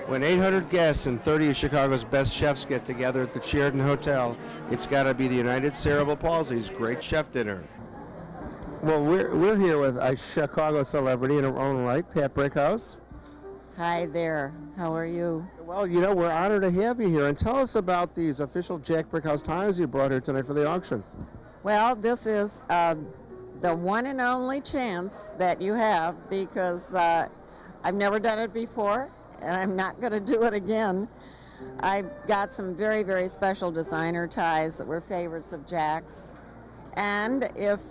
When 800 guests and 30 of Chicago's best chefs get together at the Sheraton Hotel, it's got to be the United Cerebral Palsy's Great Chef Dinner. Well, we're here with a Chicago celebrity in her own right, Pat Brickhouse. Hi there. How are you? Well, you know, we're honored to have you here. And tell us about these official Jack Brickhouse ties you brought here tonight for the auction. Well, this is the one and only chance that you have, because I've never done it before, and I'm not going to do it again. I've got some very, very special designer ties that were favorites of Jack's. And if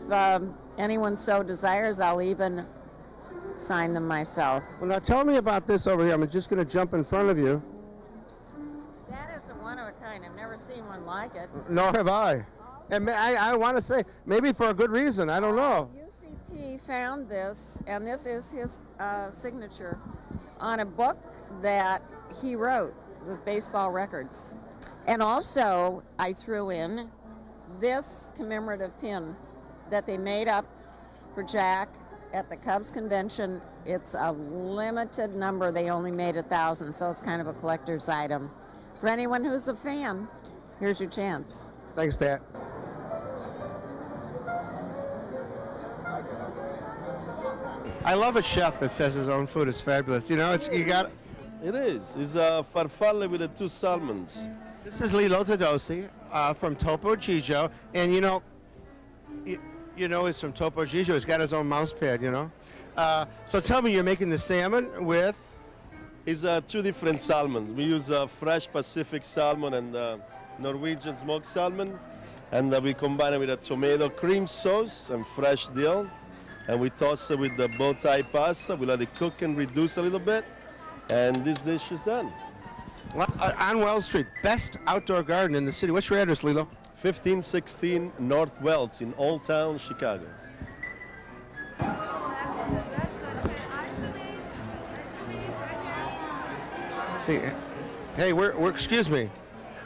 anyone so desires, I'll even sign them myself. Well, now tell me about this over here. I'm just going to jump in front of you. That is a one of a kind. I've never seen one like it. Nor have I. And I want to say, maybe for a good reason. I don't know. UCP found this, and this is his signature on a book that he wrote with baseball records. And also, I threw in this commemorative pin that they made up for Jack at the Cubs convention. It's a limited number. They only made 1,000, so it's kind of a collector's item. For anyone who's a fan, here's your chance. Thanks, Pat. I love a chef that says his own food is fabulous. You know, you got. It is. It's a farfalle with the 2 salmons. This is Lilo Tadosi from Topo Gigio, and you know he's from Topo Gigio. He's got his own mouse pad, you know. So tell me, you're making the salmon with? It's 2 different salmons. We use fresh Pacific salmon and Norwegian smoked salmon, and we combine it with a tomato cream sauce and fresh dill, and we toss it with the bow tie pasta. We let it cook and reduce a little bit, and this dish is done. Well, on Wells Street, best outdoor garden in the city. What's your address, Lilo? 1516 North Wells in Old Town, Chicago. See, hey, excuse me.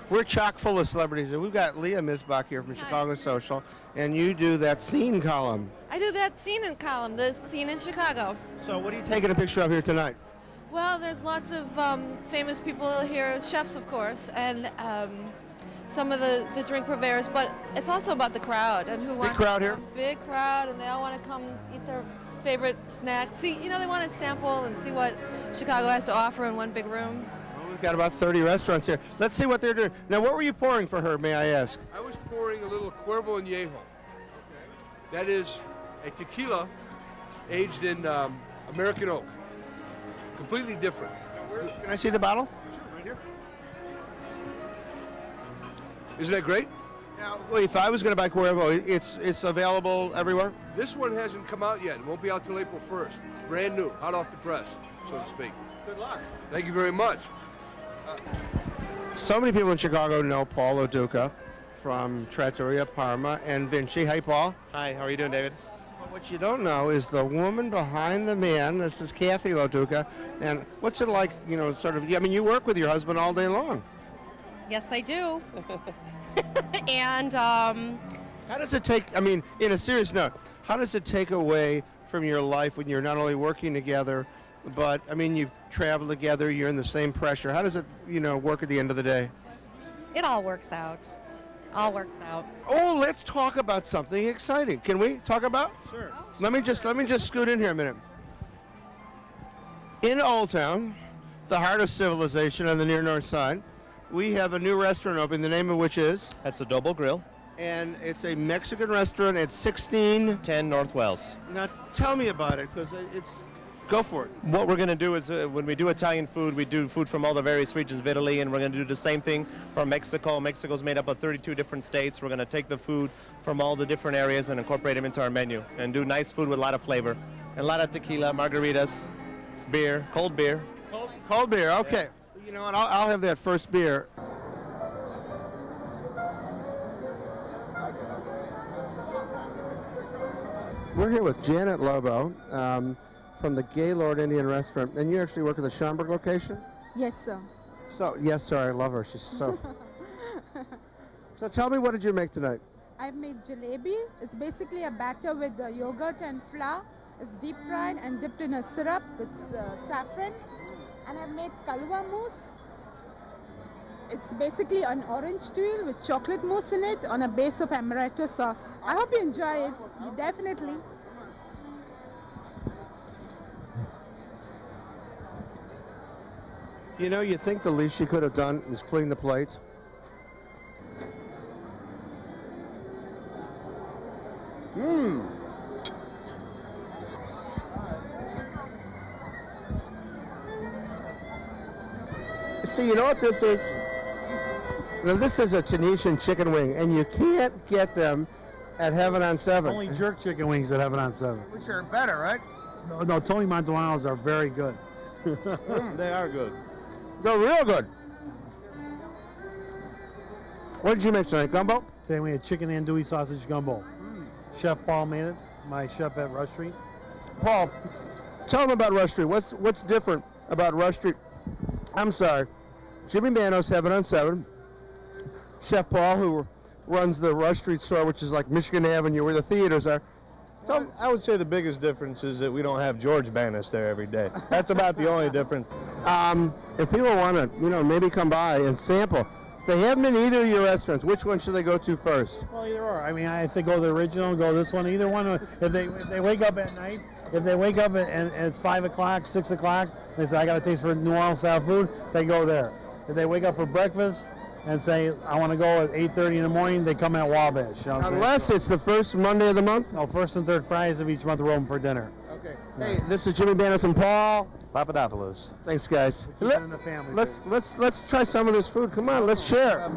We're chock full of celebrities, and we've got Leah Misbach here from Chicago Social, and you do that scene column. I do that scene in column, the scene in Chicago. So what are you taking a picture of here tonight? Well, there's lots of famous people here, chefs, of course, and some of the drink purveyors, but it's also about the crowd and who wants. Big crowd here? Big crowd, and they all want to come eat their favorite snacks. See, you know, they want to sample and see what Chicago has to offer in one big room. Well, we've got about 30 restaurants here. Let's see what they're doing. Now, what were you pouring for her, may I ask? I was pouring a little Cuervo Añejo. That is a tequila aged in American oak. Completely different. Can I see the bottle? Right here. Isn't that great? Now, wait, if I was going to buy Cuervo, it's available everywhere? This one hasn't come out yet. It won't be out till April 1st. It's brand new, hot off the press, so to speak. Good luck. Thank you very much. So many people in Chicago know Paul Lo Duca from Trattoria Parma and Vinci. Hey, Paul. Hi, how are you doing, David? Well, what you don't know is the woman behind the man. This is Kathy Lo Duca. And what's it like, you know, sort of, I mean, you work with your husband all day long. Yes, I do. And how does it take, I mean, in a serious note, how does it take away from your life when you're not only working together, but, I mean, you've traveled together, you're in the same pressure. How does it, you know, work at the end of the day? it all works out. All works out. Oh, let's talk about something exciting. Can we talk about? Sure. Let me just scoot in here a minute. In Old Town, the heart of civilization on the near north side, we have a new restaurant open, the name of which is? That's Adobo Grill. And it's a Mexican restaurant at 1610 North Wells. Now tell me about it, because it's, go for it. What we're going to do is when we do Italian food, we do food from all the various regions of Italy, and we're going to do the same thing for Mexico. Mexico's made up of 32 different states. We're going to take the food from all the different areas and incorporate them into our menu and do nice food with a lot of flavor. And a lot of tequila, margaritas, beer, cold beer. Cold beer, okay. Yeah. You know what, I'll have that first beer. We're here with Janet Lobo from the Gaylord Indian Restaurant, and you actually work at the Schaumburg location? Yes, sir. So, yes, sir, I love her. She's so... So tell me, what did you make tonight? I've made jalebi. It's basically a batter with yogurt and flour. It's deep fried and dipped in a syrup with saffron. And I've made kalwa mousse. It's basically an orange tuile with chocolate mousse in it on a base of amaretto sauce. I hope you enjoy it. Definitely. You know, you think the least she could have done is clean the plates. Mmm. See, you know what this is? Now, this is a Tunisian chicken wing, and you can't get them at Heaven on 7. Only jerk chicken wings at Heaven on 7. Which are better, right? No, Tony Montana's are very good. They are good. They're real good. What did you make tonight, gumbo? Today we had chicken andouille sausage gumbo. Chef Paul made it, my chef at Rush Street. Paul, tell them about Rush Street. What's different about Rush Street? I'm sorry, Jimmy Manos, Heaven on 7. Chef Paul, who runs the Rush Street store, which is like Michigan Avenue, where the theaters are. Well, I would say the biggest difference is that we don't have George Banas there every day. That's about the only difference. If people want to, maybe come by and sample, if they haven't been either of your restaurants, which one should they go to first? Well, either or. I mean, I say go to the original, go this one, either one. If they wake up at night, if they wake up and it's 5 o'clock, 6 o'clock, they say, I got a taste for New Orleans style food, they go there. If they wake up for breakfast and say, I want to go at 8:30 in the morning, they come at Wabash. You know Unless it's the first Monday of the month? No, first and third Fridays of each month we're open for dinner. Okay. Hey, this is Jimmy Banas and Paul Papadopoulos. Thanks, guys. In the family. Let's try some of this food. Come on, let's share.